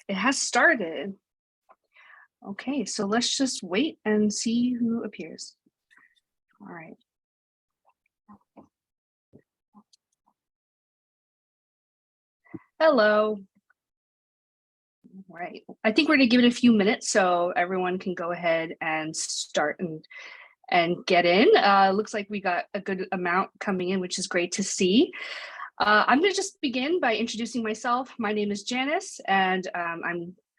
It has started. Okay, so let's just wait and see who appears. All right. Hello. All right. I think we're going to give it a few minutes so everyone can go ahead and start and get in. Looks like we got a good amount coming in, which is great to see. I'm going to just begin by introducing myself. My name is Janice, and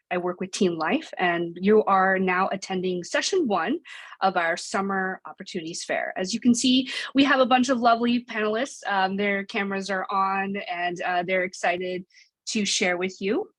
I work with TeenLife, and you are now attending session 1 of our Summer Opportunities Fair. As you can see, we have a bunch of lovely panelists. Their cameras are on, and they're excited to share with you.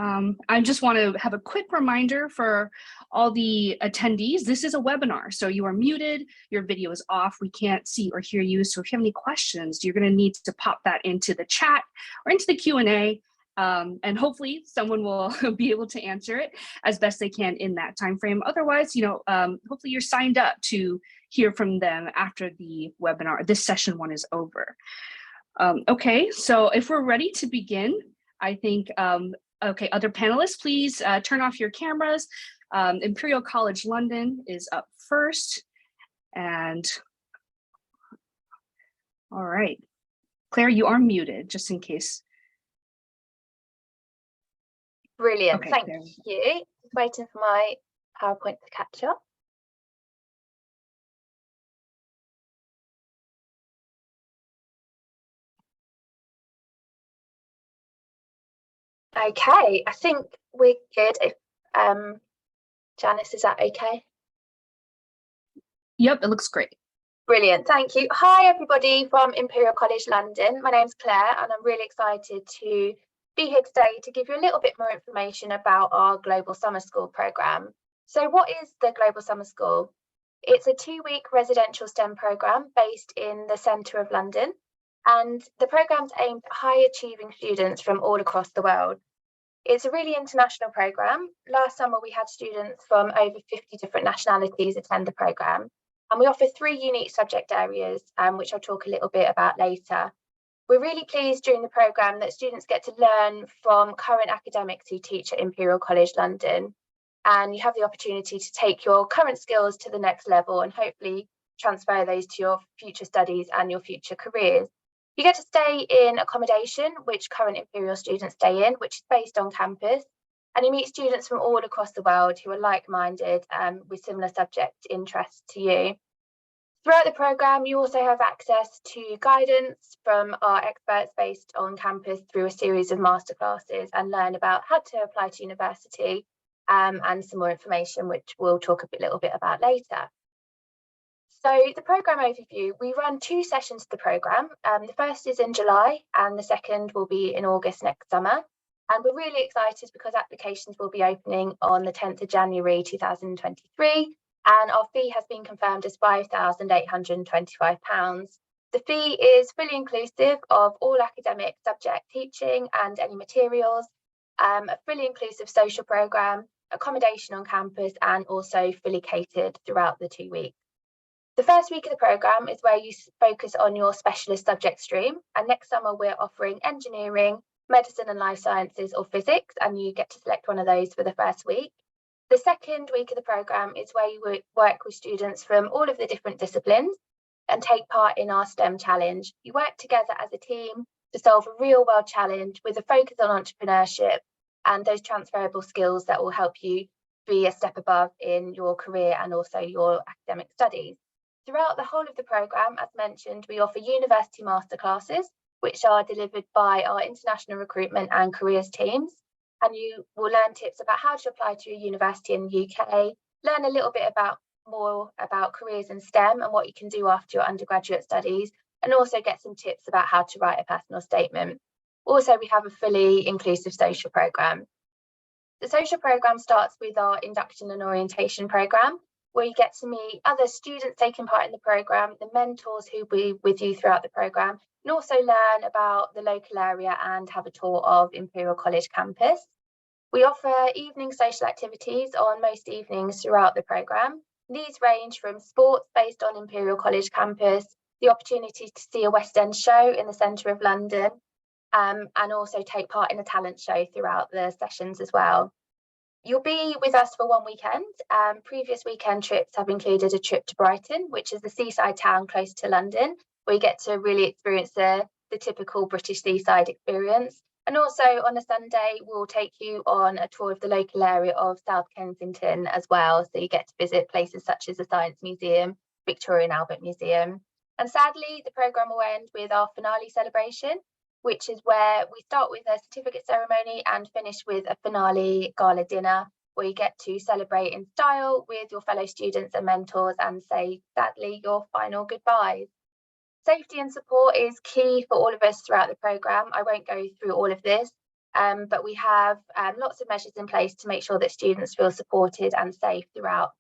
I just want to have a quick reminder for all the attendees. This is a webinar, so you are muted, your video is off, we can't see or hear you. So if you have any questions, you're going to need to pop that into the chat or into the Q&A, and hopefully someone will be able to answer it as best they can in that time frame. Otherwise, hopefully you're signed up to hear from them after the webinar, this session 1 is over. Okay, so if we're ready to begin, I think okay, other panelists, please turn off your cameras. Imperial College London is up first. And all right, Claire, you are muted, just in case. Brilliant, okay, thank Claire. you. Just waiting for my PowerPoint to catch up. Okay, I think we're good. If Janice, is that okay? Yep, it looks great. Brilliant, thank you. Hi everybody from Imperial College London. My name's Claire and I'm really excited to be here today to give you a little bit more information about our Global Summer School programme. So what is the Global Summer School? It's a 2-week residential STEM programme based in the centre of London, and the programme's aimed at high achieving students from all across the world. It's a really international programme. Last summer we had students from over 50 different nationalities attend the programme, and we offer 3 unique subject areas, which I'll talk a little bit about later. We're really pleased during the programme that students get to learn from current academics who teach at Imperial College London, and you have the opportunity to take your current skills to the next level and hopefully transfer those to your future studies and your future careers. You get to stay in accommodation, which current Imperial students stay in, which is based on campus, and you meet students from all across the world who are like-minded with similar subject interests to you. Throughout the programme, you also have access to guidance from our experts based on campus through a series of masterclasses, and learn about how to apply to university and some more information, which we'll talk a little bit about later. So the programme overview, we run 2 sessions of the programme. The first is in July and the second will be in August next summer. And we're really excited because applications will be opening on the 10th of January 2023. And our fee has been confirmed as £5,825. The fee is fully inclusive of all academic subject teaching and any materials, a fully inclusive social programme, accommodation on campus, and also fully catered throughout the 2 weeks. The first week of the programme is where you focus on your specialist subject stream, and next summer we're offering engineering, medicine and life sciences, or physics, and you get to select one of those for the first week. The second week of the programme is where you work with students from all of the different disciplines and take part in our STEM challenge. You work together as a team to solve a real world challenge with a focus on entrepreneurship and those transferable skills that will help you be a step above in your career and also your academic studies. Throughout the whole of the programme, as mentioned, we offer university masterclasses, which are delivered by our international recruitment and careers teams. And you will learn tips about how to apply to a university in the UK, learn a little bit more about careers in STEM and what you can do after your undergraduate studies, and also get some tips about how to write a personal statement. Also, we have a fully inclusive social programme. The social programme starts with our induction and orientation programme, where you get to meet other students taking part in the programme, the mentors who will be with you throughout the programme, and also learn about the local area and have a tour of Imperial College campus. We offer evening social activities on most evenings throughout the programme. These range from sports based on Imperial College campus, the opportunity to see a West End show in the centre of London, and also take part in a talent show throughout the sessions as well. You'll be with us for one weekend. Previous weekend trips have included a trip to Brighton, which is the seaside town close to London, where you get to really experience the typical British seaside experience. And also on a Sunday, we'll take you on a tour of the local area of South Kensington as well. So you get to visit places such as the Science Museum, Victoria and Albert Museum. And sadly, the programme will end with our finale celebration, which is where we start with a certificate ceremony and finish with a finale gala dinner, where you get to celebrate in style with your fellow students and mentors and say, sadly, your final goodbyes. Safety and support is key for all of us throughout the programme. I won't go through all of this, but we have lots of measures in place to make sure that students feel supported and safe throughout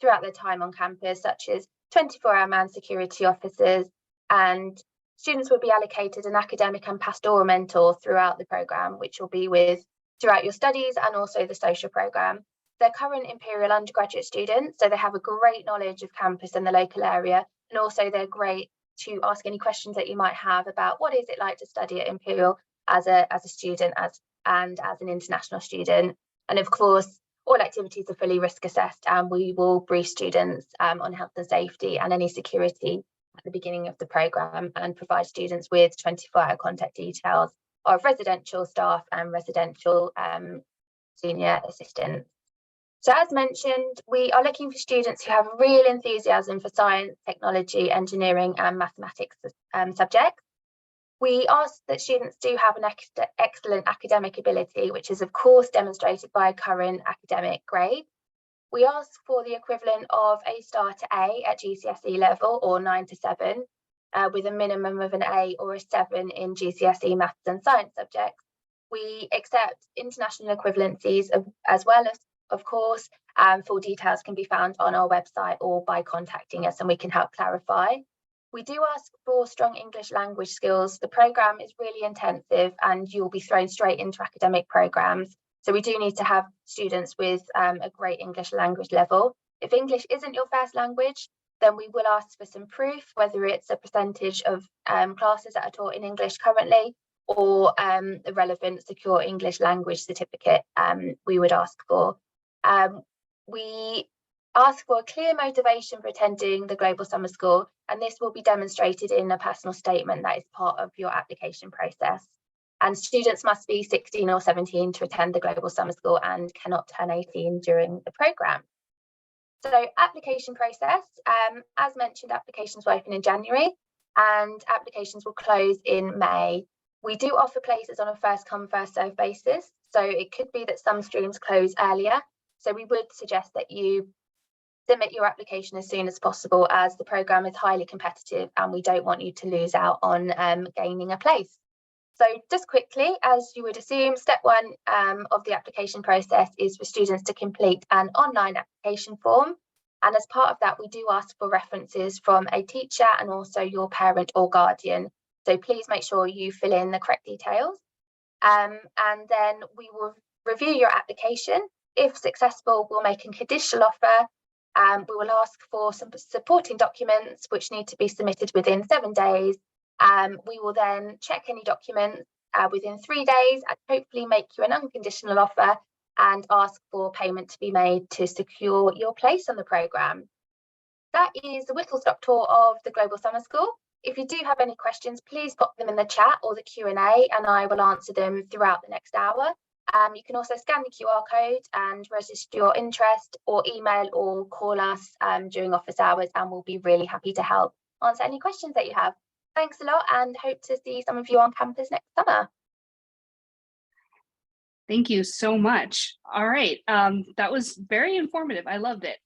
their time on campus, such as 24-hour manned security officers, and students will be allocated an academic and pastoral mentor throughout the programme, which will be with throughout your studies and also the social programme. They're current Imperial undergraduate students, so they have a great knowledge of campus and the local area, and also they're great to ask any questions that you might have about what is it like to study at Imperial as a student and as an international student. And of course, all activities are fully risk assessed, and we will brief students on health and safety and any security at the beginning of the programme, and provide students with 24-hour contact details of residential staff and residential senior assistants. So as mentioned, we are looking for students who have real enthusiasm for science, technology, engineering and mathematics subjects. We ask that students do have an excellent academic ability, which is of course demonstrated by a current academic grade. We ask for the equivalent of A star to A at GCSE level, or 9 to 7, with a minimum of an A or a 7 in GCSE maths and science subjects. We accept international equivalencies as well as, of course, full details can be found on our website or by contacting us, and we can help clarify. We do ask for strong English language skills. The programme is really intensive and you'll be thrown straight into academic programmes. So we do need to have students with a great English language level. If English isn't your first language, then we will ask for some proof, whether it's a percentage of classes that are taught in English currently, or a relevant secure English language certificate we would ask for. We ask for a clear motivation for attending the Global Summer School, and this will be demonstrated in a personal statement that is part of your application process. And students must be 16 or 17 to attend the Global Summer School and cannot turn 18 during the programme. So application process, as mentioned, applications will open in January and applications will close in May. We do offer places on a first come, first served basis. So it could be that some streams close earlier. So we would suggest that you submit your application as soon as possible, as the programme is highly competitive and we don't want you to lose out on gaining a place. So just quickly, as you would assume, step one of the application process is for students to complete an online application form. And as part of that, we do ask for references from a teacher and also your parent or guardian. So please make sure you fill in the correct details. And then we will review your application. If successful, we'll make a conditional offer. We will ask for some supporting documents which need to be submitted within 7 days. We will then check any documents within 3 days and hopefully make you an unconditional offer and ask for payment to be made to secure your place on the programme. That is the whistle-stop tour of the Global Summer School. If you do have any questions, please pop them in the chat or the Q&A and I will answer them throughout the next hour. You can also scan the QR code and register your interest, or email or call us during office hours, and we'll be really happy to help answer any questions that you have. Thanks a lot and hope to see some of you on campus next summer. Thank you so much. All right, that was very informative. I loved it.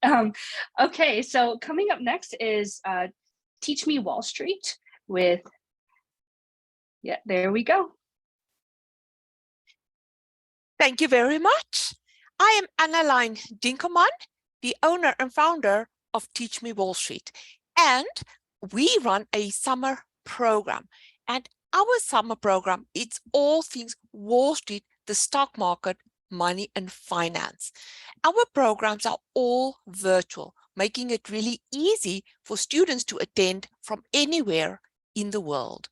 Okay, so coming up next is Teach Me Wall Street with, yeah, there we go. Thank you very much. I am Annaline Dinkelman, the owner and founder of Teach Me Wall Street, and we run a summer program. And our summer program, it's all things Wall Street, the stock market, money and finance. Our programs are all virtual, making it really easy for students to attend from anywhere in the world.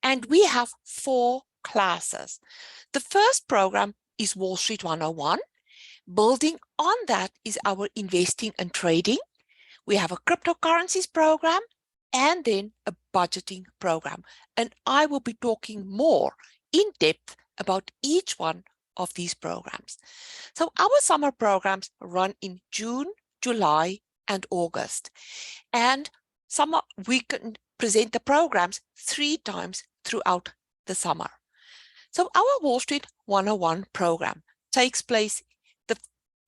And we have 4 classes. The first program is Wall Street 101. Building on that is our investing and trading. We have a cryptocurrencies program and then a budgeting program. And I will be talking more in depth about each one of these programs. So our summer programs run in June, July, and August. And we can present the programs 3 times throughout the summer. So our Wall Street 101 program takes place the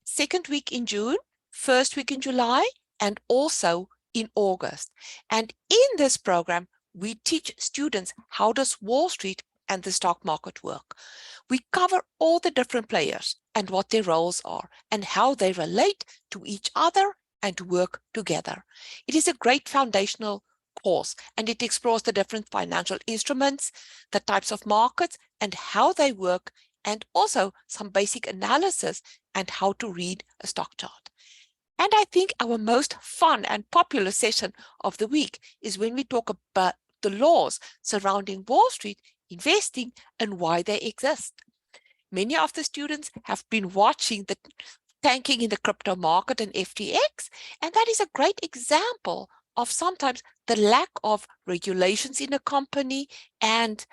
2nd week in June, 1st week in July, and also in August. And in this program, we teach students how does Wall Street and the stock market work. We cover all the different players and what their roles are and how they relate to each other and work together. It is a great foundational course, and it explores the different financial instruments, the types of markets and how they work, and also some basic analysis and how to read a stock chart. And I think our most fun and popular session of the week is when we talk about the laws surrounding Wall Street, investing, and why they exist. Many of the students have been watching the tanking in the crypto market and FTX, and that is a great example of sometimes the lack of regulations in a company, and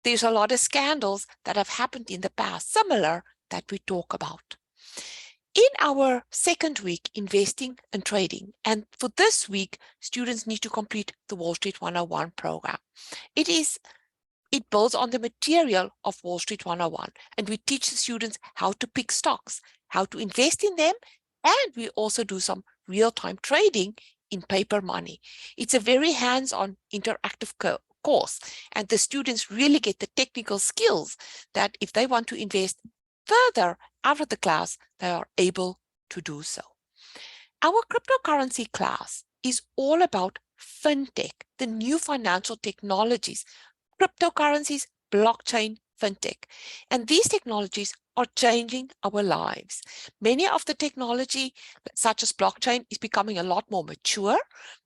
there's a lot of scandals that have happened in the past, similar that we talk about. In our 2nd week, investing and trading, and for this week, students need to complete the Wall Street 101 program. It builds on the material of Wall Street 101, and we teach the students how to pick stocks, how to invest in them, and we also do some real-time trading in paper money. It's a very hands-on interactive course, and the students really get the technical skills that if they want to invest further out of the class, they are able to do so. Our cryptocurrency class is all about fintech, the new financial technologies, cryptocurrencies, blockchain, fintech. And these technologies are changing our lives. Many of the technology, such as blockchain, is becoming a lot more mature,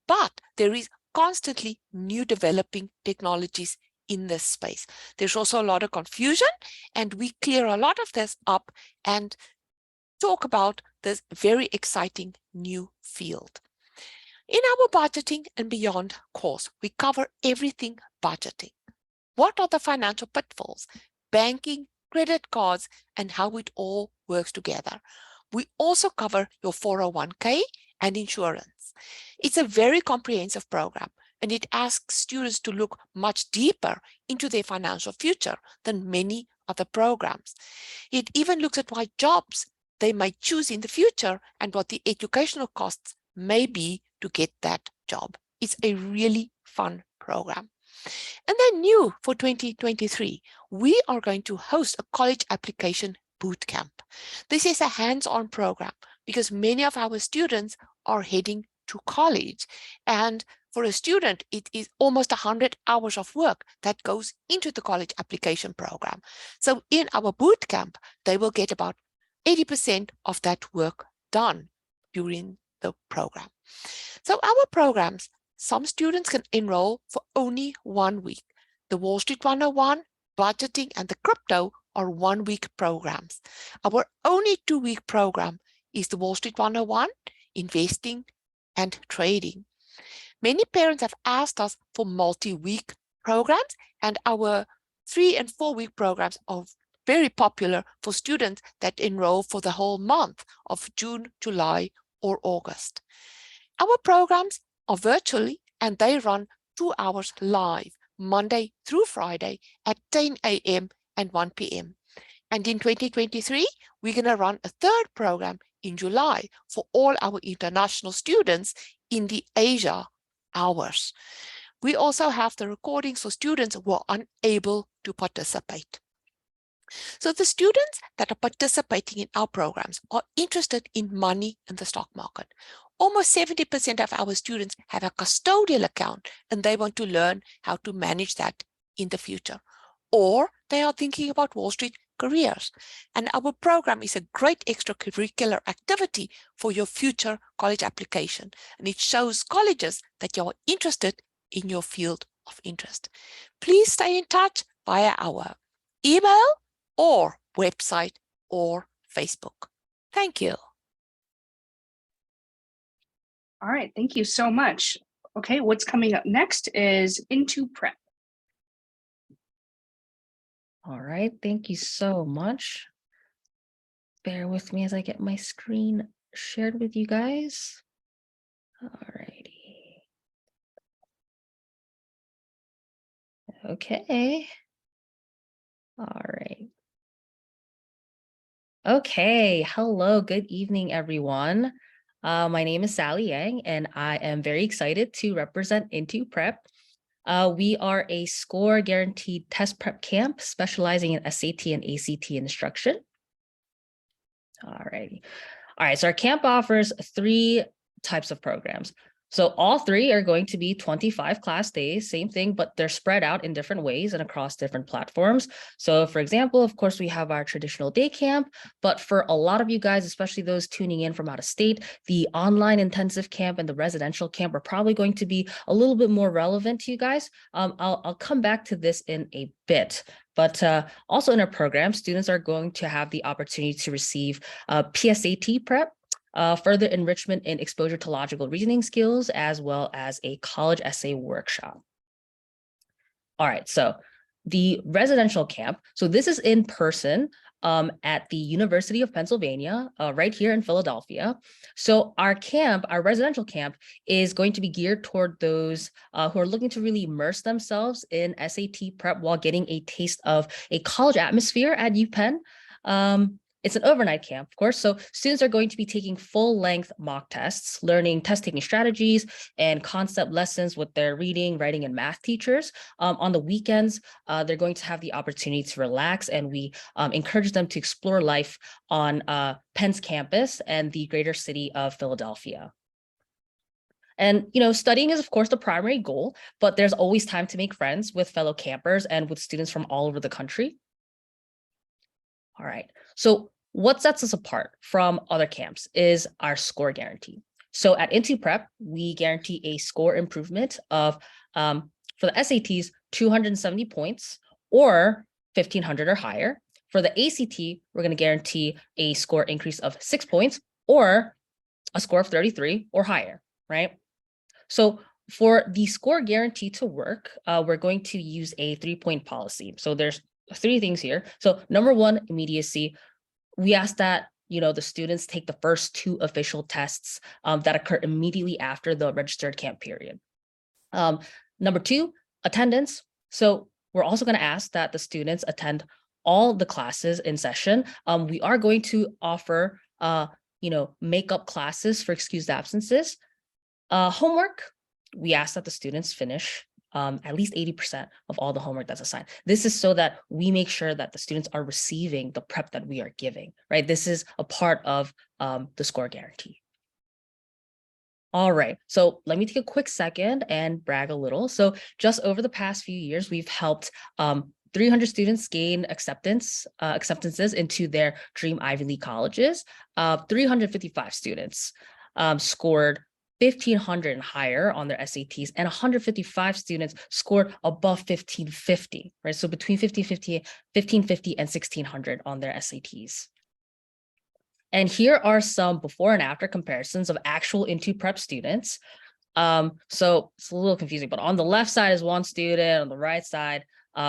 but there is constantly new developing technologies in this space. There's also a lot of confusion, and we clear a lot of this up and talk about this very exciting new field. In our budgeting and beyond course, we cover everything budgeting. What are the financial pitfalls, banking, credit cards, and how it all works together. We also cover your 401k and insurance. It's a very comprehensive program, and it asks students to look much deeper into their financial future than many other programs. It even looks at what jobs they might choose in the future and what the educational costs may be to get that job. It's a really fun program. And then new for 2023, we are going to host a college application bootcamp. This is a hands-on program because many of our students are heading to college, and for a student, it is almost 100 hours of work that goes into the college application program. So in our bootcamp, they will get about 80% of that work done during the program. So our programs, some students can enroll for only 1 week. The Wall Street 101, budgeting, and the crypto are 1 week programs. Our only 2 week program is the Wall Street 101, investing and trading. Many parents have asked us for multi-week programs, and our 3 and 4 week programs are very popular for students that enroll for the whole month of June, July, or August. Our programs are virtually, and they run 2 hours live, Monday through Friday at 10 a.m. and 1 p.m. And in 2023, we're going to run a 3rd program in July for all our international students in the Asia hours. We also have the recordings for students who are unable to participate. So the students that are participating in our programs are interested in money and the stock market. Almost 70% of our students have a custodial account, and they want to learn how to manage that in the future. Or they are thinking about Wall Street careers. And our program is a great extracurricular activity for your future college application. And it shows colleges that you're interested in your field of interest. Please stay in touch via our email or website or Facebook. Thank you. All right, thank you so much. Okay, what's coming up next is Into Prep. All right, thank you so much. Bear with me as I get my screen shared with you guys. All righty. Okay. All right. Okay, hello, good evening, everyone. My name is Sally Yang, and I am very excited to represent Into Prep. We are a score guaranteed test prep camp specializing in SAT and ACT instruction. All righty. All right, so our camp offers 3 types of programs. So all 3 are going to be 25 class days, same thing, but they're spread out in different ways and across different platforms. So for example, of course, we have our traditional day camp, but for a lot of you guys, especially those tuning in from out of state, the online intensive camp and the residential camp are probably going to be a little bit more relevant to you guys. I'll come back to this in a bit. But also in our program, students are going to have the opportunity to receive PSAT prep, further enrichment in exposure to logical reasoning skills, as well as a college essay workshop. All right, so the residential camp. So this is in person at the University of Pennsylvania, right here in Philadelphia. So our camp, our residential camp, is going to be geared toward those who are looking to really immerse themselves in SAT prep while getting a taste of a college atmosphere at UPenn. It's an overnight camp, of course, so students are going to be taking full-length mock tests, learning test-taking strategies and concept lessons with their reading, writing, and math teachers. On the weekends, they're going to have the opportunity to relax, and we encourage them to explore life on Penn's campus and the greater city of Philadelphia. And, you know, studying is, of course, the primary goal, but there's always time to make friends with fellow campers and with students from all over the country. All right, so what sets us apart from other camps is our score guarantee. So at Into Prep, we guarantee a score improvement of, for the SATs, 270 points or 1,500 or higher. For the ACT, we're going to guarantee a score increase of 6 points or a score of 33 or higher, right? So for the score guarantee to work, we're going to use a 3-point policy. So there's 3 things here. So number 1, immediacy. We ask that, you know, the students take the first 2 official tests that occur immediately after the registered camp period. Number 2, attendance. So we're also going to ask that the students attend all the classes in session. We are going to offer, you know, makeup classes for excused absences. Homework, we ask that the students finish at least 80% of all the homework that's assigned. This is so that we make sure that the students are receiving the prep that we are giving, right? This is a part of the score guarantee. All right, so let me take a quick second and brag a little. So just over the past few years, we've helped 300 students gain acceptances into their dream Ivy League colleges. 355 students scored 1,500 and higher on their SATs, and 155 students scored above 1,550, right? So between 1,550 and 1,600 on their SATs. And here are some before and after comparisons of actual Into Prep students. So it's a little confusing, but on the left side is one student, on the right side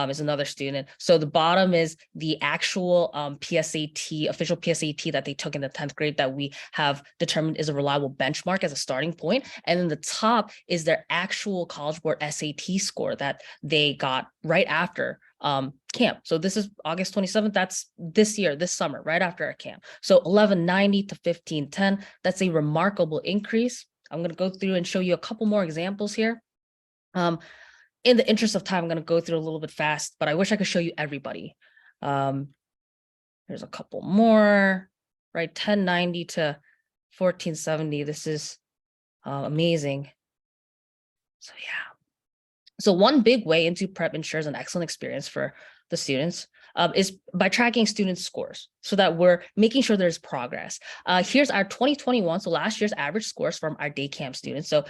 is another student. So the bottom is the actual PSAT, official PSAT that they took in the 10th grade that we have determined is a reliable benchmark as a starting point. And then the top is their actual College Board SAT score that they got right after camp. So this is August 27th. That's this year, this summer, right after our camp. So 1190 to 1510. That's a remarkable increase. I'm going to go through and show you a couple more examples here. In the interest of time, I'm going to go through a little bit fast, but I wish I could show you everybody. There's a couple more, right? 1090 to 1470. This is amazing. So yeah. So one big way Into Prep ensures an excellent experience for the students is by tracking students' scores so that we're making sure there's progress. Here's our 2021, so last year's average scores from our day camp students. So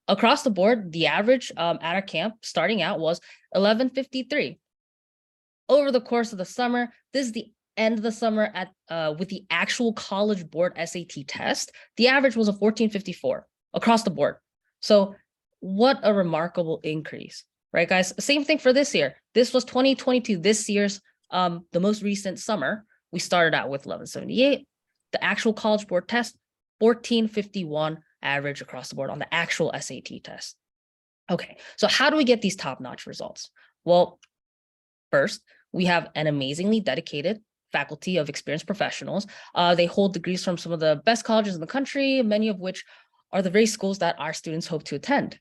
across the board, the average at our camp starting out was 1153. over the course of the summer, this is the end of the summer at with the actual College Board SAT test, the average was a 1454 across the board. So what a remarkable increase, right, guys? Same thing for this year. This was 2022, this year's the most recent summer. We started out with 1178. The actual College Board test, 1451 average across the board on the actual SAT test. Okay, so how do we get these top-notch results? Well, first, we have an amazingly dedicated faculty of experienced professionals. They hold degrees from some of the best colleges in the country, many of which are the very schools that our students hope to attend.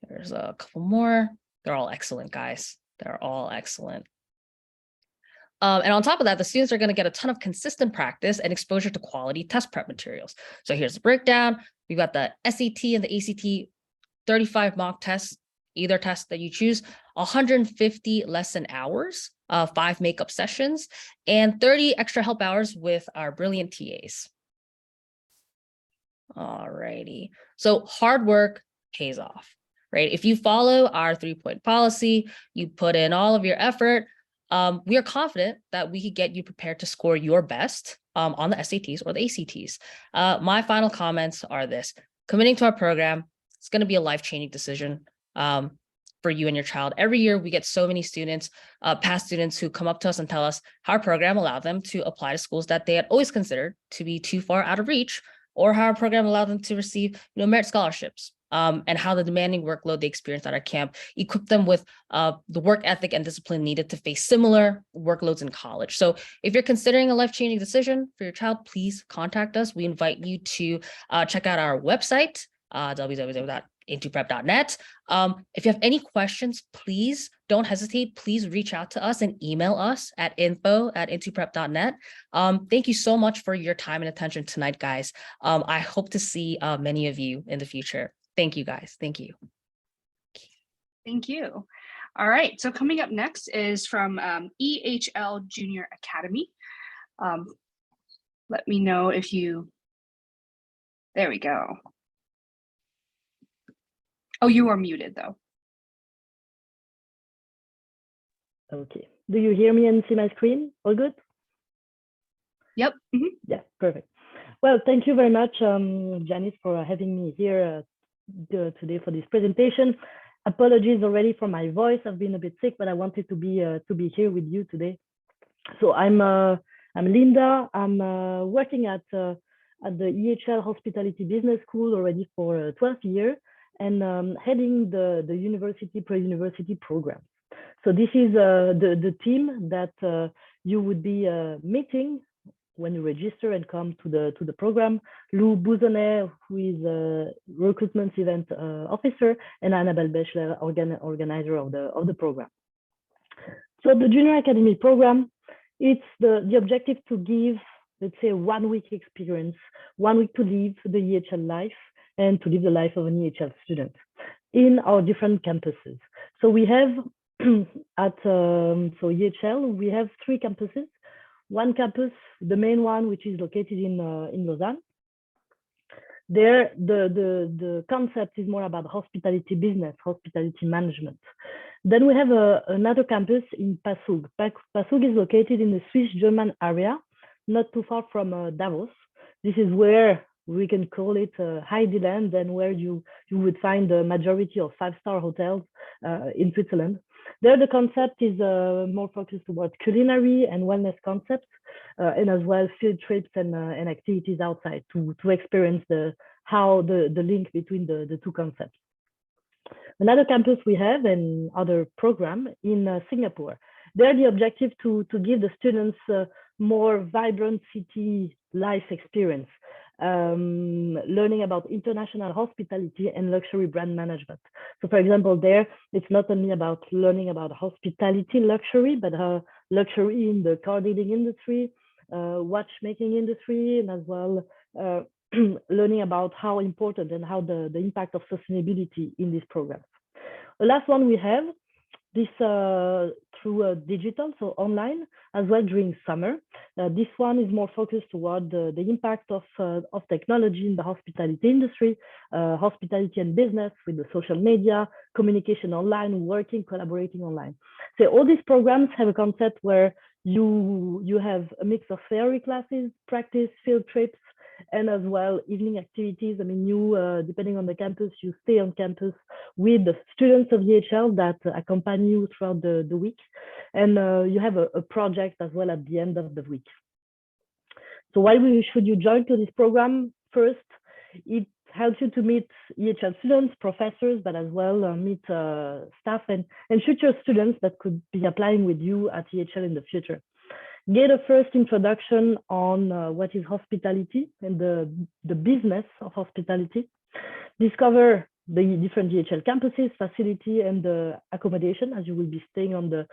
There's a couple more. They're all excellent, guys. They're all excellent. And on top of that, the students are going to get a ton of consistent practice and exposure to quality test prep materials. So here's the breakdown. We've got the SAT and the ACT, 35 mock tests, either test that you choose, 150 lesson hours, 5 makeup sessions, and 30 extra help hours with our brilliant TAs. All righty. So hard work pays off, right? If you follow our 3-point policy, you put in all of your effort, we are confident that we could get you prepared to score your best on the SATs or the ACTs. My final comments are this: committing to our program, it's going to be a life-changing decision for you and your child. Every year, we get so many students, past students, who come up to us and tell us how our program allowed them to apply to schools that they had always considered to be too far out of reach, or how our program allowed them to receive merit scholarships, and how the demanding workload they experienced at our camp equipped them with the work ethic and discipline needed to face similar workloads in college. So if you're considering a life-changing decision for your child, please contact us. We invite you to check out our website, www.intoprep.net. If you have any questions, please don't hesitate. Please reach out to us and email us at info@intoprep.net. Thank you so much for your time and attention tonight, guys. I hope to see many of you in the future. Thank you, guys. Thank you. Thank you. All right, so coming up next is from EHL Junior Academy. Let me know if you, there we go. Oh, you are muted though. Okay. Do you hear me and see my screen? All good? Yep. Mm-hmm. Yeah, perfect. Well, thank you very much, Janice, for having me here today for this presentation. Apologies already for my voice. I've been a bit sick, but I wanted to be here with you today. So I'm Linda. I'm working at the EHL Hospitality Business School already for 12 years, and heading the university pre-university program. So this is the team that you would be meeting when you register and come to the program. Lou Bouzonnet, who is a recruitment event officer, and Annabelle Bechler, organizer of the program. So the Junior Academy program, it's the objective to give, let's say, 1 week experience, 1 week to live the EHL life and to live the life of an EHL student in our different campuses. So we have at EHL, we have 3 campuses. One campus, the main one, which is located in Lausanne. There, the concept is more about hospitality business, hospitality management. Then we have another campus in Passau. Passau is located in the Swiss-German area, not too far from Davos. This is where we can call it Heidi Land, and where you would find the majority of 5-star hotels in Switzerland. There, the concept is more focused towards culinary and wellness concepts, and as well field trips and activities outside to experience how the link between the 2 concepts. Another campus we have, and other program in Singapore. There, the objective to give the students more vibrant city life experience, learning about international hospitality and luxury brand management. So for example, there, it's not only about learning about hospitality luxury, but luxury in the car dealing industry, watchmaking industry, and as well learning about how important and how the impact of sustainability in this program. The last one we have this through digital, so online, as well during summer. This one is more focused toward the impact of technology in the hospitality industry, hospitality and business with the social media, communication online, working, collaborating online. So all these programs have a concept where you have a mix of theory classes, practice, field trips, and as well evening activities. I mean, depending on the campus, you stay on campus with the students of EHL that accompany you throughout the week. And you have a project as well at the end of the week. So why should you join to this program? First, it helps you to meet EHL students, professors, but as well meet staff and future students that could be applying with you at EHL in the future. Get a first introduction on what is hospitality and the business of hospitality. Discover the different EHL campuses, facility, and the accommodation, as you will be staying on the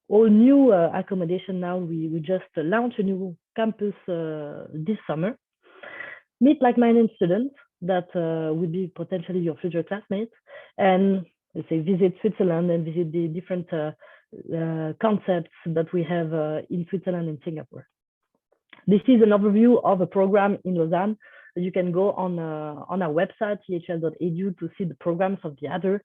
all new accommodation now. We just launched a new campus this summer. Meet like-minded students that would be potentially your future classmates, and let's say visit Switzerland and visit the different concepts that we have in Switzerland and Singapore. This is an overview of a program in Lausanne. You can go on our website, ehl.edu, to see the programs of the other.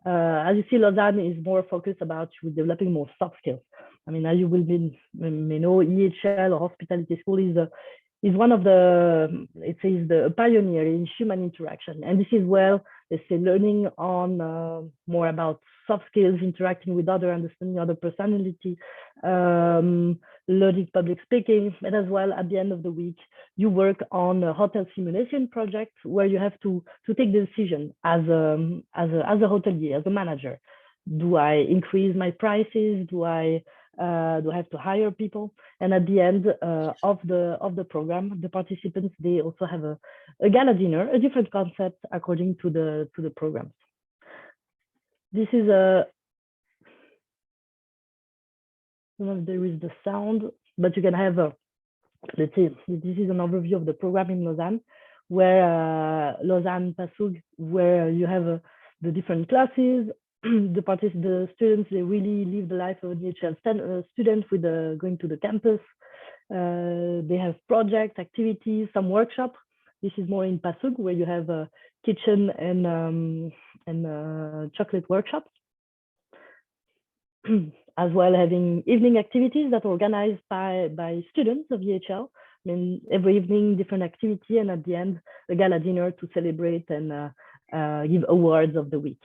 As you see, Lausanne is more focused about developing more soft skills. I mean, as you will may know, EHL or hospitality school is one of the, it says, the pioneer in human interaction. And this is where they say learning on more about soft skills, interacting with other, understanding other personality, learning public speaking, and as well at the end of the week, you work on a hotel simulation project where you have to take the decision as a hotelier, as a manager. Do I increase my prices? Do I have to hire people? And at the end of the program, the participants, they also have a gala dinner, a different concept according to the programs. This is I don't know if there is the sound, but you can have let's say this is an overview of the program in Lausanne, where Lausanne Passug, where you have the different classes. The students, they really live the life of an EHL student with going to the campus. They have projects, activities, some workshops. This is more in Passug, where you have a kitchen and chocolate workshops. As well, having evening activities that are organized by students of EHL. I mean, every evening, different activity, and at the end, a gala dinner to celebrate and give awards of the week.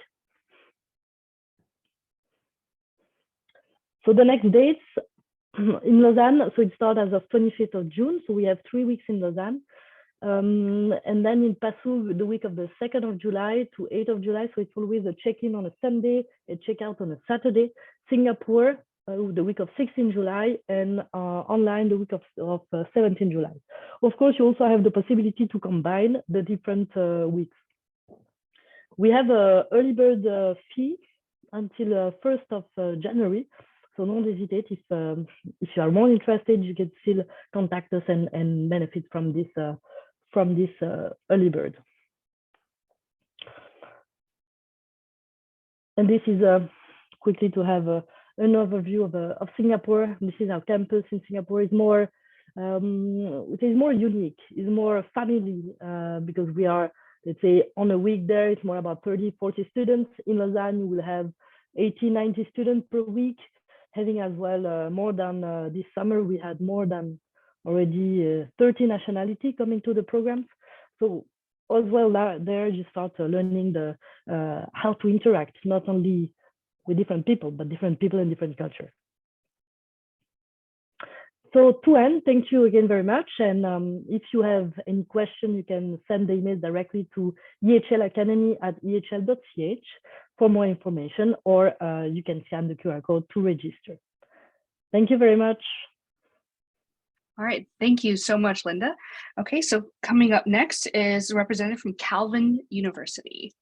So the next dates in Lausanne, so it starts as of 25th of June. So we have 3 weeks in Lausanne. And then in Passau, the week of the 2nd of July to 8th of July. So it's always a check-in on a Sunday, a check-out on a Saturday. Singapore, the week of 16th July, and online the week of 17th July. Of course, you also have the possibility to combine the different weeks. We have an early bird fee until 1st of January. So don't hesitate, if you are more interested, you can still contact us and benefit from this early bird. And this is quickly to have an overview of Singapore. This is our campus in Singapore. Is more, it is more unique. It's more family because we are, let's say, on a week there, it's more about 30, 40 students. In Lausanne, you will have 80, 90 students per week. Having as well more than this summer, we had more than already 30 nationalities coming to the programs. So as well there you start learning the how to interact, not only with different people, but different people and different culture. So to end, thank you again very much. And if you have any question, you can send the email directly to ehlacademy@ehl.ch for more information, or you can scan the QR code to register. Thank you very much. All right, thank you so much, Linda. Okay, so coming up next is a representative from Calvin University.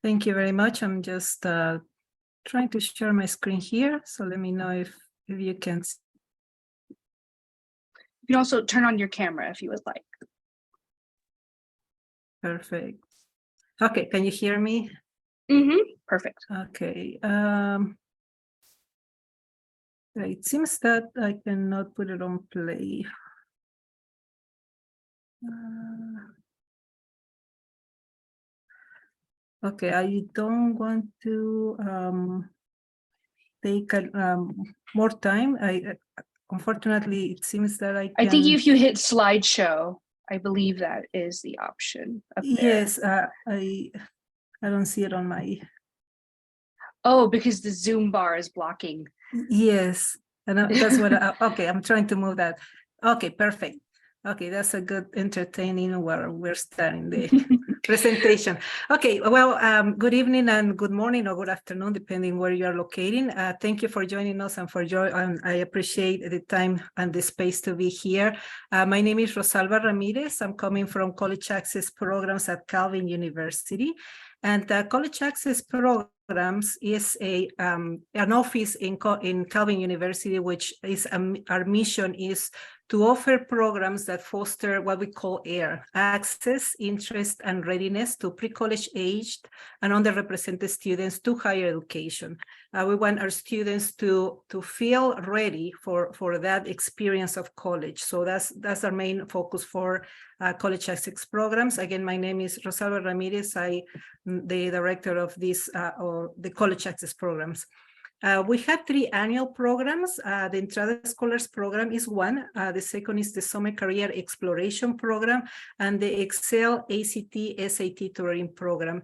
Thank you very much. I'm just trying to share my screen here. So let me know if you can see. You can also turn on your camera if you would like. Perfect. Okay, can you hear me? Mm-hmm. Perfect. Okay. Okay, it seems that I cannot put it on play. Okay, I don't want to take more time. Unfortunately, it seems that I can. I think if you hit slideshow, I believe that is the option up there. Yes, I don't see it on my. Oh, because the Zoom bar is blocking. Yes, and that's what. Okay, I'm trying to move that. Okay, perfect. Okay, that's a good entertaining where we're starting the presentation. Okay, well, good evening and good morning or good afternoon, depending where you are locating. Thank you for joining us and for I appreciate the time and the space to be here. My name is Rosalba Ramirez. I'm coming from College Access Programs at Calvin University. And College Access Programs is an office in Calvin University, which is our mission is to offer programs that foster what we call AIR, access, interest, and readiness to pre-college aged and underrepresented students to higher education. We want our students to feel ready for that experience of college. So that's our main focus for College Access Programs. Again, my name is Rosalba Ramirez. I'm the director of this or the College Access Programs. We have 3 annual programs. The Entrada Scholars Program is one. The second is the Summer Career Exploration Program and the EHL ACT SAT Tutoring Program.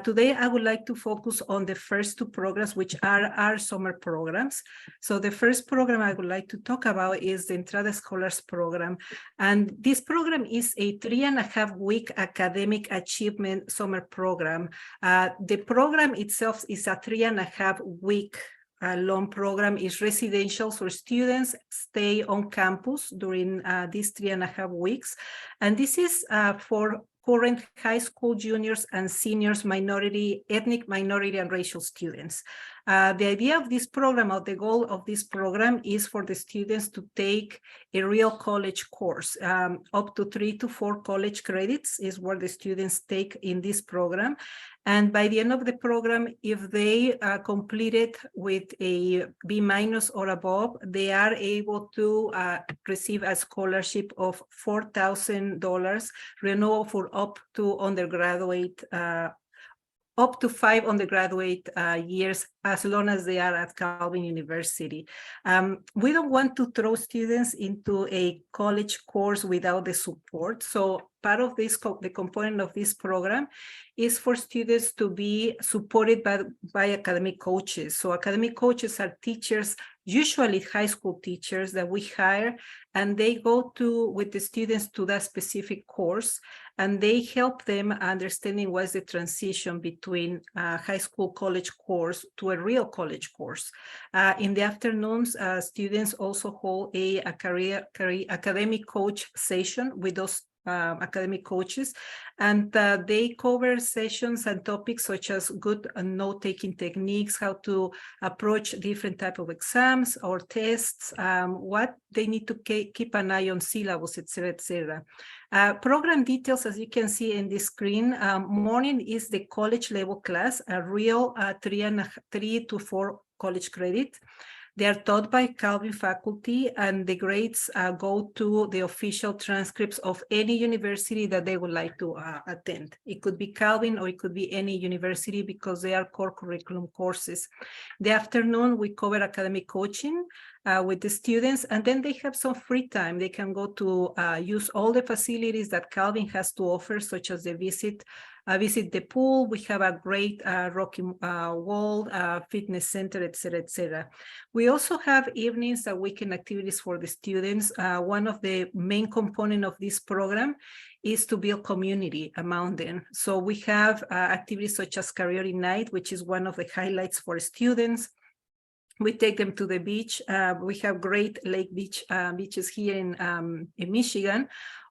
Today, I would like to focus on the first 2 programs, which are our summer programs. So the first program I would like to talk about is the Entrada Scholars Program. And this program is a 3.5-week academic achievement summer program. The program itself is a 3.5-week long program. Is residential, so students stay on campus during these 3.5 weeks. And this is for current high school juniors and seniors, ethnic minority and racial students. The idea of this program, or the goal of this program, is for the students to take a real college course. Up to 3 to 4 college credits is what the students take in this program. And by the end of the program, if they complete it with a B- or above, they are able to receive a scholarship of $4,000 renewable for up to undergraduate up to 5 undergraduate years, as long as they are at Calvin University. We don't want to throw students into a college course without the support. So part of this, the component of this program is for students to be supported by academic coaches. So academic coaches are teachers, usually high school teachers that we hire, and they go with the students to that specific course, and they help them understanding what's the transition between high school college course to a real college course. In the afternoons, students also hold a career academic coach session with those academic coaches, and they cover sessions and topics such as good note-taking techniques, how to approach different type of exams or tests, what they need to keep an eye on syllabus, etc., etc. Program details, as you can see in this screen. Morning is the college level class, a real 3 to 4 college credit. They are taught by Calvin faculty, and the grades go to the official transcripts of any university that they would like to attend. It could be Calvin or it could be any university, because they are core curriculum courses. The afternoon, we cover academic coaching with the students, and then they have some free time. They can go to use all the facilities that Calvin has to offer, such as the visit the pool. We have a great rocky wall, fitness center, etc., etc. We also have evenings and weekend activities for the students. One of the main components of this program is to build community among them. So we have activities such as karaoke night, which is one of the highlights for students. We take them to the beach. We have great lake beaches here in Michigan,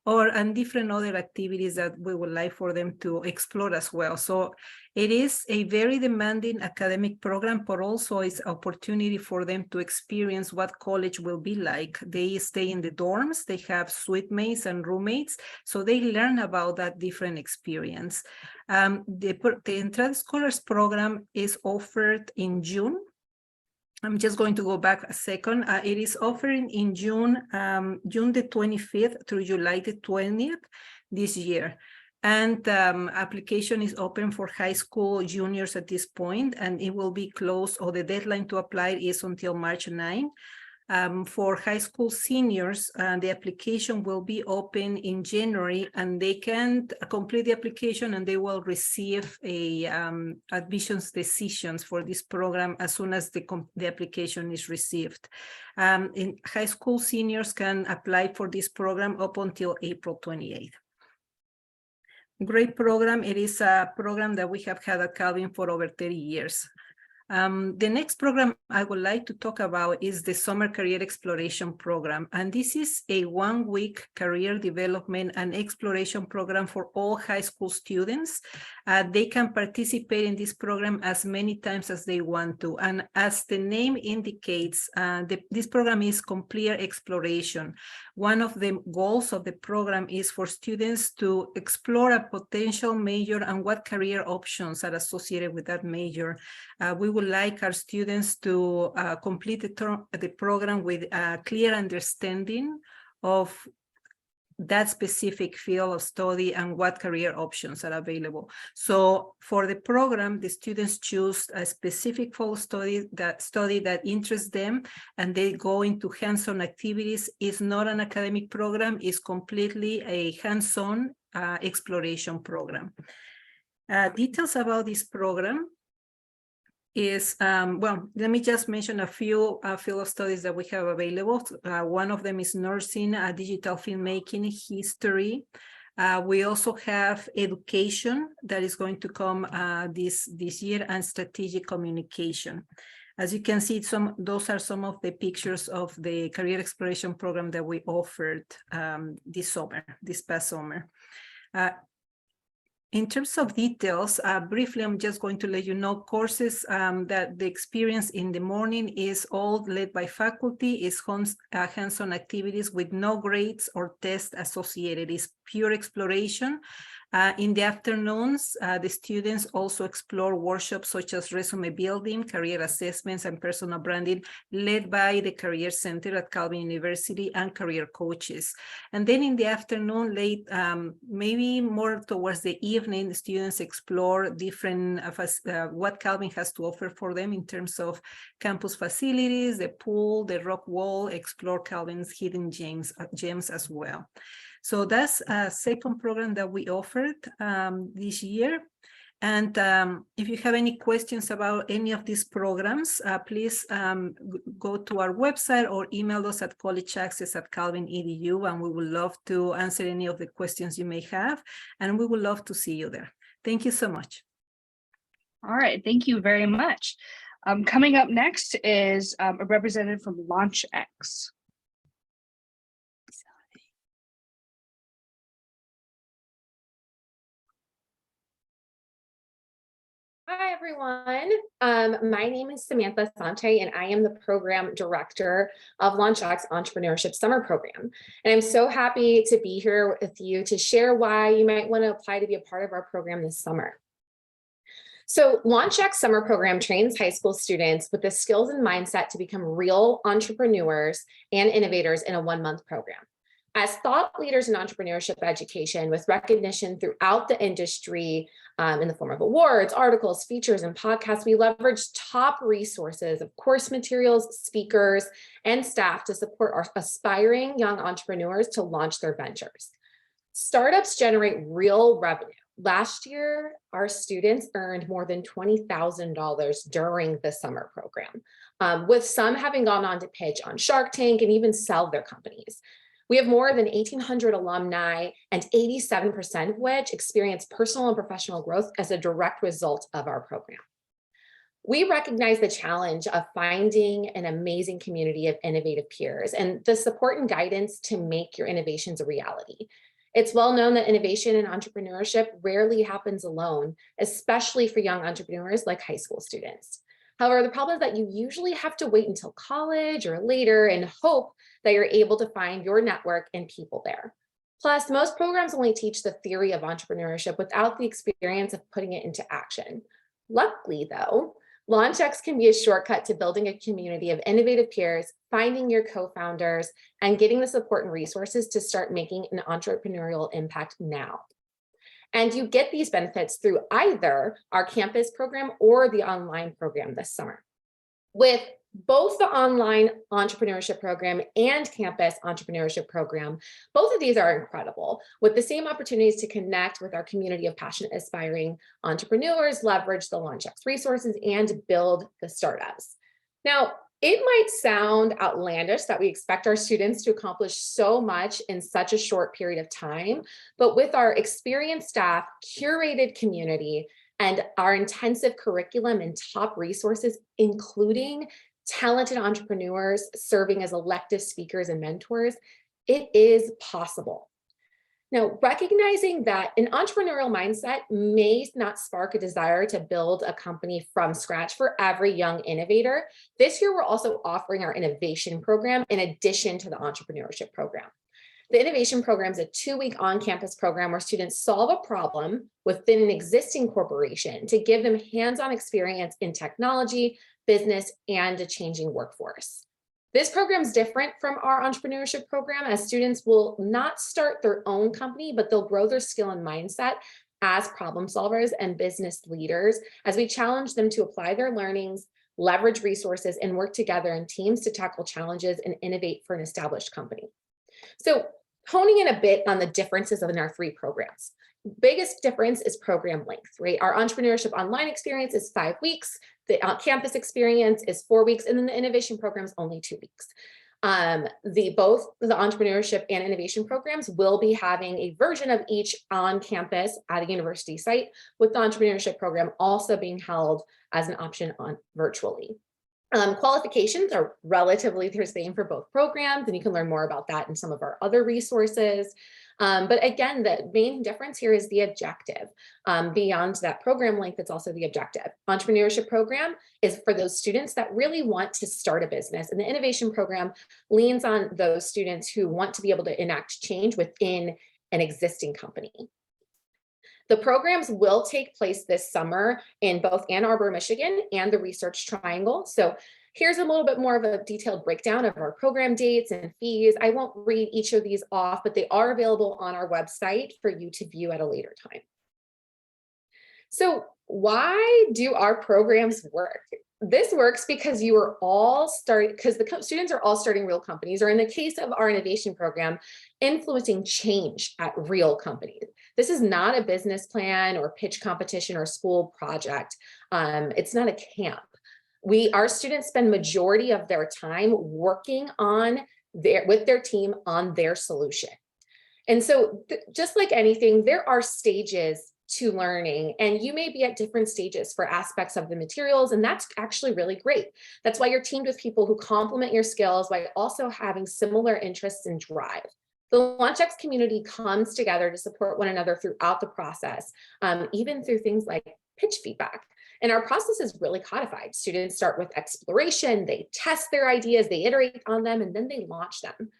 and different other activities that we would like for them to explore as well. So it is a very demanding academic program, but also it's an opportunity for them to experience what college will be like. They stay in the dorms, they have suite mates and roommates, so they learn about that different experience. The Entrada Scholars Program is offered in June. I'm just going to go back a second. It is offering in June, June the 25th through July the 20th this year. And application is open for high school juniors at this point, and it will be closed, or the deadline to apply is until March 9. For high school seniors, the application will be open in January, and they can complete the application and they will receive a admissions decisions for this program as soon as the application is received. In high school seniors can apply for this program up until April 28th. Great program. It is a program that we have had at Calvin for over 30 years. The next program I would like to talk about is the Summer Career Exploration Program. And this is a one-week career development and exploration program for all high school students. They can participate in this program as many times as they want to. And as the name indicates, this program is complete exploration. One of the goals of the program is for students to explore a potential major and what career options are associated with that major. We would like our students to complete the program with a clear understanding of that specific field of study and what career options are available. So for the program, the students choose a specific field study that interests them, and they go into hands-on activities. It's not an academic program, it's completely a hands-on exploration program. Details about this program is, well, let me just mention a few field of studies that we have available. One of them is nursing, digital filmmaking, history. We also have education that is going to come this year, and strategic communication. As you can see, those are some of the pictures of the career exploration program that we offered this past summer. In terms of details, briefly, I'm just going to let you know courses that the experience in the morning is all led by faculty, is hands-on activities with no grades or tests associated. It's pure exploration. In the afternoons, the students also explore workshops such as resume building, career assessments, and personal branding, led by the Career Center at Calvin University and career coaches. And then in the afternoon, late, maybe more towards the evening, the students explore different, what Calvin has to offer for them in terms of campus facilities, the pool, the rock wall, explore Calvin's hidden gems as well. So that's a second program that we offered this year. And if you have any questions about any of these programs, please go to our website or email us at collegeaccess@calvin.edu, and we would love to answer any of the questions you may have, and we would love to see you there. Thank you so much. All right, thank you very much. Coming up next is a representative from LaunchX. Hi, everyone. My name is Samantha Sante, and I am the program director of LaunchX Entrepreneurship Summer Program. And I'm so happy to be here with you to share why you might want to apply to be a part of our program this summer. So LaunchX Summer Program trains high school students with the skills and mindset to become real entrepreneurs and innovators in a one-month program. As thought leaders in entrepreneurship education with recognition throughout the industry in the form of awards, articles, features, and podcasts, we leverage top resources of course materials, speakers, and staff to support our aspiring young entrepreneurs to launch their ventures. Startups generate real revenue. Last year, our students earned more than $20,000 during the summer program, with some having gone on to pitch on Shark Tank and even sell their companies. We have more than 1,800 alumni, and 87% of which experience personal and professional growth as a direct result of our program. We recognize the challenge of finding an amazing community of innovative peers and the support and guidance to make your innovations a reality. It's well known that innovation and entrepreneurship rarely happens alone, especially for young entrepreneurs like high school students. However, the problem is that you usually have to wait until college or later and hope that you're able to find your network and people there. Plus, most programs only teach the theory of entrepreneurship without the experience of putting it into action. Luckily, though, LaunchX can be a shortcut to building a community of innovative peers, finding your co-founders, and getting the support and resources to start making an entrepreneurial impact now. And you get these benefits through either our campus program or the online program this summer. With both the online entrepreneurship program and campus entrepreneurship program, both of these are incredible, with the same opportunities to connect with our community of passionate, aspiring entrepreneurs, leverage the LaunchX resources, and build the startups. Now, it might sound outlandish that we expect our students to accomplish so much in such a short period of time, but with our experienced staff, curated community, and our intensive curriculum and top resources, including talented entrepreneurs serving as elective speakers and mentors, it is possible. Now, recognizing that an entrepreneurial mindset may not spark a desire to build a company from scratch for every young innovator, this year we're also offering our innovation program in addition to the entrepreneurship program. The innovation program is a 2-week on-campus program where students solve a problem within an existing corporation to give them hands-on experience in technology, business, and a changing workforce. This program is different from our entrepreneurship program, as students will not start their own company, but they'll grow their skill and mindset as problem solvers and business leaders as we challenge them to apply their learnings, leverage resources, and work together in teams to tackle challenges and innovate for an established company. So, honing in a bit on the differences in our 3 programs. Biggest difference is program length, right? Our entrepreneurship online experience is 5 weeks. The campus experience is 4 weeks, and then the innovation program is only 2 weeks. Both the entrepreneurship and innovation programs will be having a version of each on campus at a university site, with the entrepreneurship program also being held as an option on virtually. Qualifications are relatively the same for both programs, and you can learn more about that in some of our other resources. But again, the main difference here is the objective. Beyond that program length, it's also the objective. Entrepreneurship program is for those students that really want to start a business, and the innovation program leans on those students who want to be able to enact change within an existing company. The programs will take place this summer in both Ann Arbor, Michigan, and the Research Triangle. So here's a little bit more of a detailed breakdown of our program dates and fees. I won't read each of these off, but they are available on our website for you to view at a later time. So why do our programs work? This works because you are all starting, because the students are all starting real companies, or in the case of our innovation program, influencing change at real companies. This is not a business plan or pitch competition or school project. It's not a camp. Our students spend majority of their time working on with their team on their solution. And so just like anything, there are stages to learning, and you may be at different stages for aspects of the materials, and that's actually really great. That's why you're teamed with people who complement your skills while also having similar interests and drive. The LaunchX community comes together to support one another throughout the process, even through things like pitch feedback. And our process is really codified. Students start with exploration, they test their ideas, they iterate on them, and then they launch them.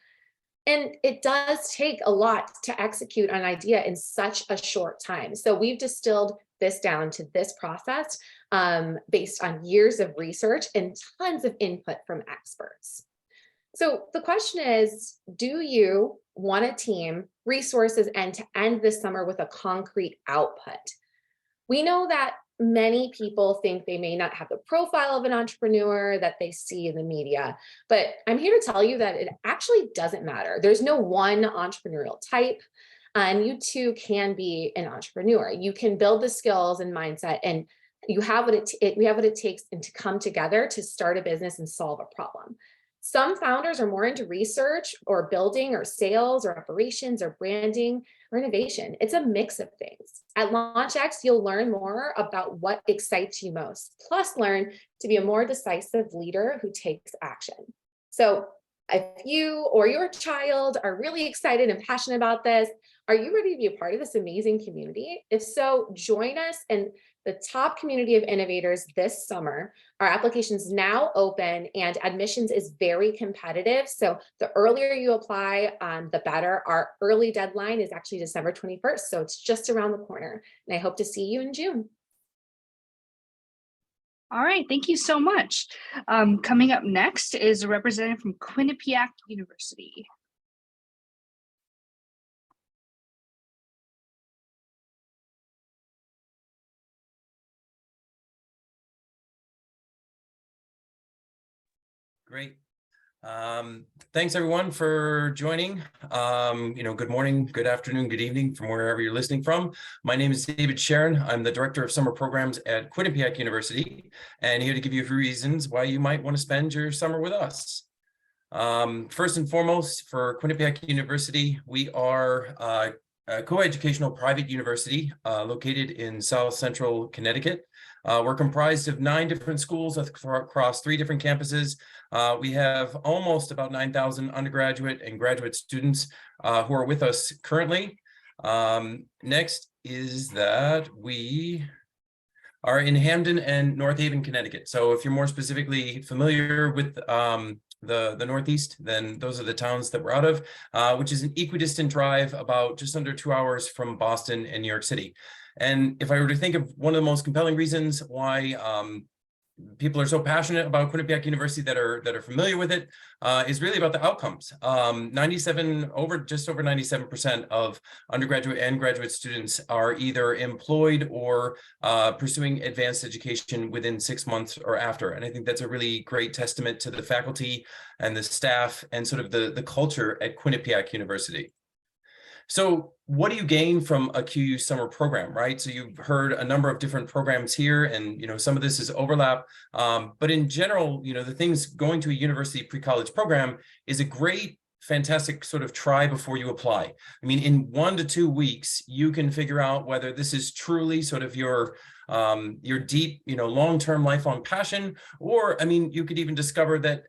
And it does take a lot to execute an idea in such a short time. So we've distilled this down to this process based on years of research and tons of input from experts. So the question is, do you want a team, resources, and to end this summer with a concrete output? We know that many people think they may not have the profile of an entrepreneur that they see in the media, but I'm here to tell you that it actually doesn't matter. There's no one entrepreneurial type, and you too can be an entrepreneur. You can build the skills and mindset, and we have what it takes to come together to start a business and solve a problem. Some founders are more into research or building or sales or operations or branding or innovation. It's a mix of things. At LaunchX, you'll learn more about what excites you most, plus learn to be a more decisive leader who takes action. So if you or your child are really excited and passionate about this, are you ready to be a part of this amazing community? If so, join us in the top community of innovators this summer. Our application is now open and admissions is very competitive. So the earlier you apply, the better. Our early deadline is actually December 21st. So it's just around the corner. And I hope to see you in June. All right, thank you so much. Coming up next is a representative from Quinnipiac University. Great. Thanks everyone for joining. Good morning, good afternoon, good evening from wherever you're listening from. My name is David Sharon. I'm the Director of Summer Programs at Quinnipiac University, and here to give you a few reasons why you might want to spend your summer with us. First and foremost, for Quinnipiac University, we are a co-educational private university located in South Central Connecticut. We're comprised of 9 different schools across 3 different campuses. We have almost about 9,000 undergraduate and graduate students who are with us currently. Next is that we are in Hamden and North Haven, Connecticut. So if you're more specifically familiar with the Northeast, then those are the towns that we're out of, which is an equidistant drive about just under 2 hours from Boston and New York City. And if I were to think of one of the most compelling reasons why people are so passionate about Quinnipiac University that are familiar with it is really about the outcomes. Just over 97% of undergraduate and graduate students are either employed or pursuing advanced education within 6 months or after. And I think that's a really great testament to the faculty and the staff and sort of the culture at Quinnipiac University. So what do you gain from a QU summer program, right? So you've heard a number of different programs here, and some of this is overlap. But in general, the things going to a university pre-college program is a great, fantastic sort of try before you apply. I mean, in 1 to 2 weeks, you can figure out whether this is truly sort of your deep, long-term lifelong passion, or, I mean, you could even discover that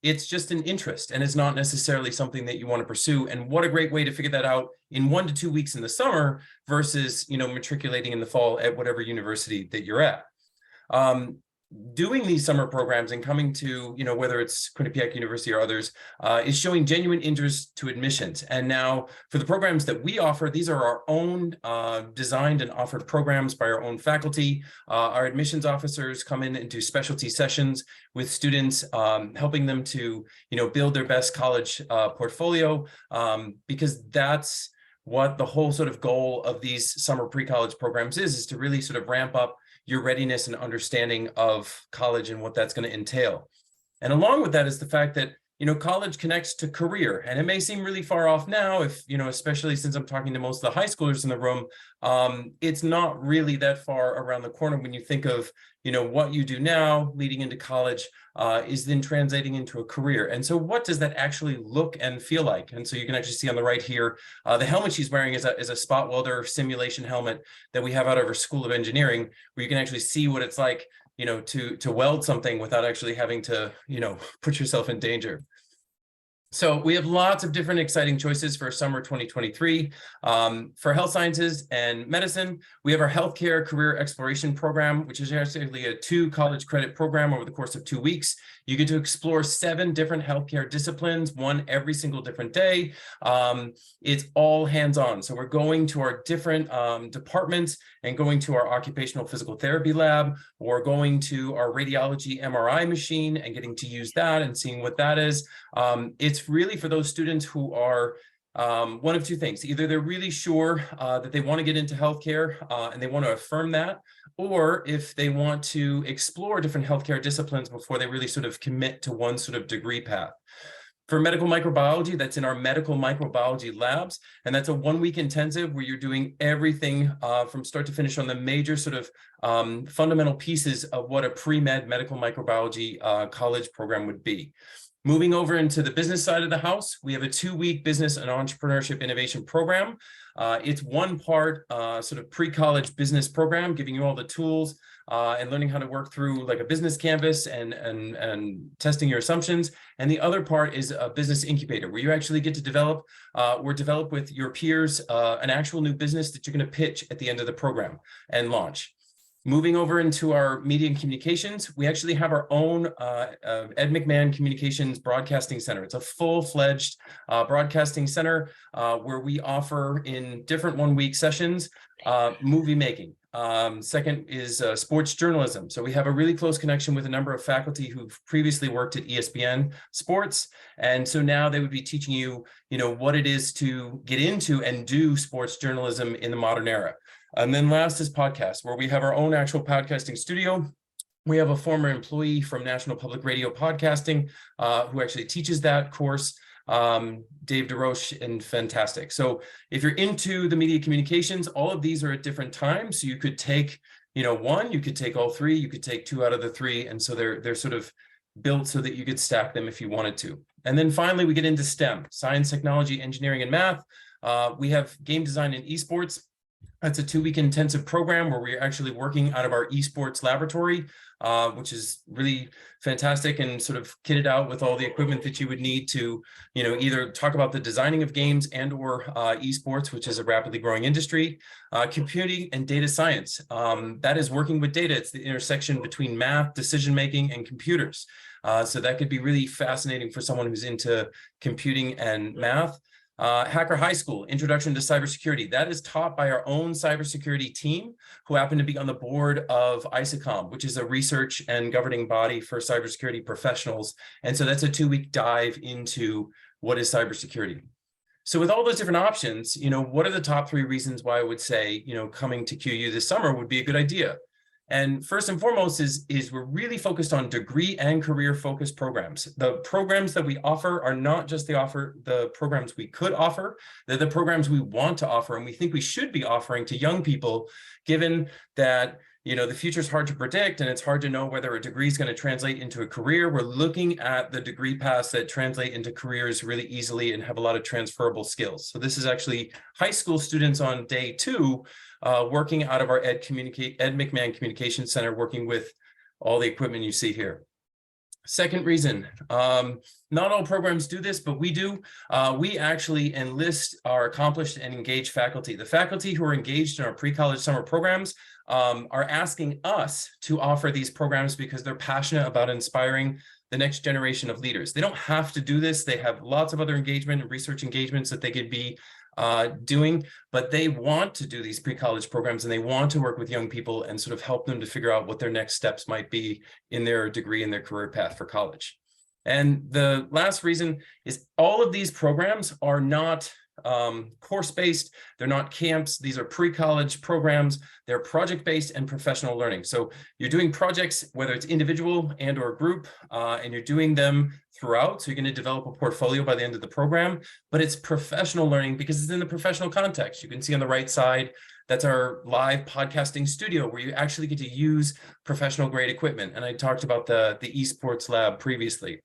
it's just an interest and it's not necessarily something that you want to pursue. And what a great way to figure that out in 1 to 2 weeks in the summer versus, matriculating in the fall at whatever university that you're at. Doing these summer programs and coming to, whether it's Quinnipiac University or others, is showing genuine interest to admissions. And now for the programs that we offer, these are our own designed and offered programs by our own faculty. Our admissions officers come in and do specialty sessions with students, helping them to, build their best college portfolio, because that's what the whole sort of goal of these summer pre-college programs is to really sort of ramp up your readiness and understanding of college and what that's going to entail. And along with that is the fact that, college connects to career. And it may seem really far off now, if, especially since I'm talking to most of the high schoolers in the room, it's not really that far around the corner when you think of, what you do now leading into college is then translating into a career. And so what does that actually look and feel like? And so you can actually see on the right here, the helmet she's wearing is a spot welder simulation helmet that we have out of our School of Engineering, where you can actually see what it's like, to weld something without actually having to, put yourself in danger. So we have lots of different exciting choices for summer 2023. For health sciences and medicine, we have our healthcare career exploration program, which is actually a 2 college credit program over the course of 2 weeks. You get to explore 7 different healthcare disciplines, one every single different day. It's all hands-on. So we're going to our different departments and going to our occupational physical therapy lab, or going to our radiology MRI machine and getting to use that and seeing what that is. It's really for those students who are one of 2 things. Either they're really sure that they want to get into healthcare and they want to affirm that, or if they want to explore different healthcare disciplines before they really sort of commit to one sort of degree path. For medical microbiology, that's in our medical microbiology labs, and that's a 1-week intensive where you're doing everything from start to finish on the major sort of fundamental pieces of what a pre-med medical microbiology college program would be. Moving over into the business side of the house, we have a 2-week business and entrepreneurship innovation program. It's one part sort of pre-college business program, giving you all the tools and learning how to work through like a business canvas and testing your assumptions. And the other part is a business incubator, where you actually get to develop with your peers an actual new business that you're going to pitch at the end of the program and launch. Moving over into our media and communications, we actually have our own Ed McMahon Communications Broadcasting Center. It's a full-fledged broadcasting center where we offer in different 1-week sessions movie making. Second is sports journalism. So we have a really close connection with a number of faculty who've previously worked at ESPN Sports. And so now they would be teaching you, what it is to get into and do sports journalism in the modern era. And then last is podcasts, where we have our own actual podcasting studio. We have a former employee from National Public Radio Podcasting who actually teaches that course. Dave DeRoche, and fantastic. So if you're into the media communications, all of these are at different times. So you could take, one, you could take all three, you could take 2 out of the 3. And so they're sort of built so that you could stack them if you wanted to. And then finally, we get into STEM, science, technology, engineering, and math. We have game design and esports. That's a 2-week intensive program where we're actually working out of our esports laboratory, which is really fantastic and sort of kitted out with all the equipment that you would need to, either talk about the designing of games and or esports, which is a rapidly growing industry. Computing and data science. That is working with data. It's the intersection between math, decision-making, and computers. So that could be really fascinating for someone who's into computing and math. Hacker High School, Introduction to Cybersecurity. That is taught by our own cybersecurity team, who happen to be on the board of ISACOM, which is a research and governing body for cybersecurity professionals. And so that's a 2-week dive into what is cybersecurity. So with all those different options, what are the top 3 reasons why I would say, coming to QU this summer would be a good idea? And first and foremost is we're really focused on degree and career focused programs. The programs that we offer are not just the programs we could offer, they're the programs we want to offer, and we think we should be offering to young people, given that the future is hard to predict and it's hard to know whether a degree is going to translate into a career. We're looking at the degree paths that translate into careers really easily and have a lot of transferable skills. So this is actually high school students on day 2 working out of our Ed McMahon Communication Center, working with all the equipment you see here. Second reason, not all programs do this, but we do. We actually enlist our accomplished and engaged faculty. The faculty who are engaged in our pre-college summer programs are asking us to offer these programs because they're passionate about inspiring the next generation of leaders. They don't have to do this. They have lots of other engagement and research engagements that they could be doing, but they want to do these pre-college programs and they want to work with young people and sort of help them to figure out what their next steps might be in their degree and their career path for college. And the last reason is all of these programs are not course-based, they're not camps, these are pre-college programs, they're project-based and professional learning. So you're doing projects, whether it's individual and or group, and you're doing them throughout, so you're going to develop a portfolio by the end of the program, but it's professional learning because it's in the professional context. You can see on the right side, that's our live podcasting studio where you actually get to use professional grade equipment. And I talked about the esports lab previously.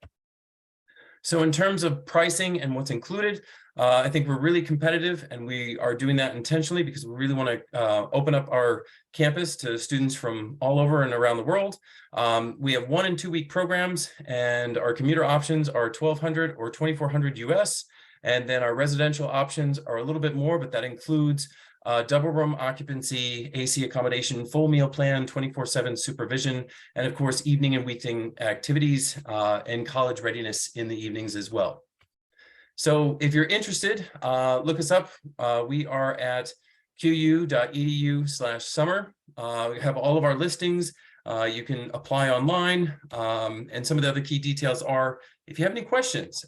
So in terms of pricing and what's included, I think we're really competitive, and we are doing that intentionally because we really want to open up our campus to students from all over and around the world. We have 1 and 2 week programs, and our commuter options are $1,200 or $2,400 US. And then our residential options are a little bit more, but that includes double room occupancy, AC accommodation, full meal plan, 24/7 supervision, and of course, evening and weekend activities and college readiness in the evenings as well. So if you're interested, look us up. We are at qu.edu/summer. We have all of our listings. You can apply online. And some of the other key details are, if you have any questions,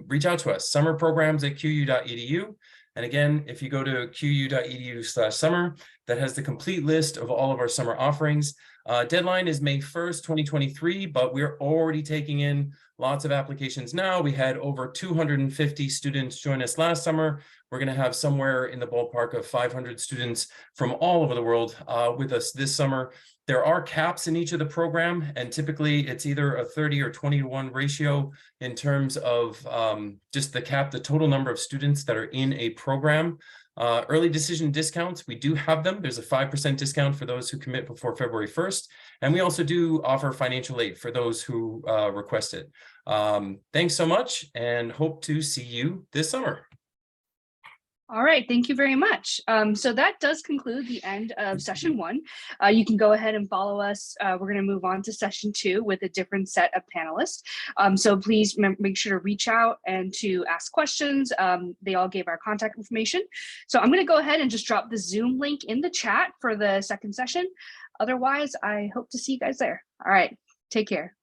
reach out to us, summerprograms@qu.edu. And again, if you go to qu.edu/summer, that has the complete list of all of our summer offerings. Deadline is May 1st, 2023, but we're already taking in lots of applications now. We had over 250 students join us last summer. We're going to have somewhere in the ballpark of 500 students from all over the world with us this summer. There are caps in each of the program, and typically it's either a 30 or 20-to-1 ratio in terms of just the cap, the total number of students that are in a program. Early decision discounts, we do have them. There's a 5% discount for those who commit before February 1st. And we also do offer financial aid for those who request it. Thanks so much, and hope to see you this summer. All right, thank you very much. So that does conclude the end of session 1. You can go ahead and follow us. We're going to move on to session 2 with a different set of panelists. So please make sure to reach out and to ask questions. They all gave our contact information. So I'm going to go ahead and just drop the Zoom link in the chat for the second session. Otherwise, I hope to see you guys there. All right, take care.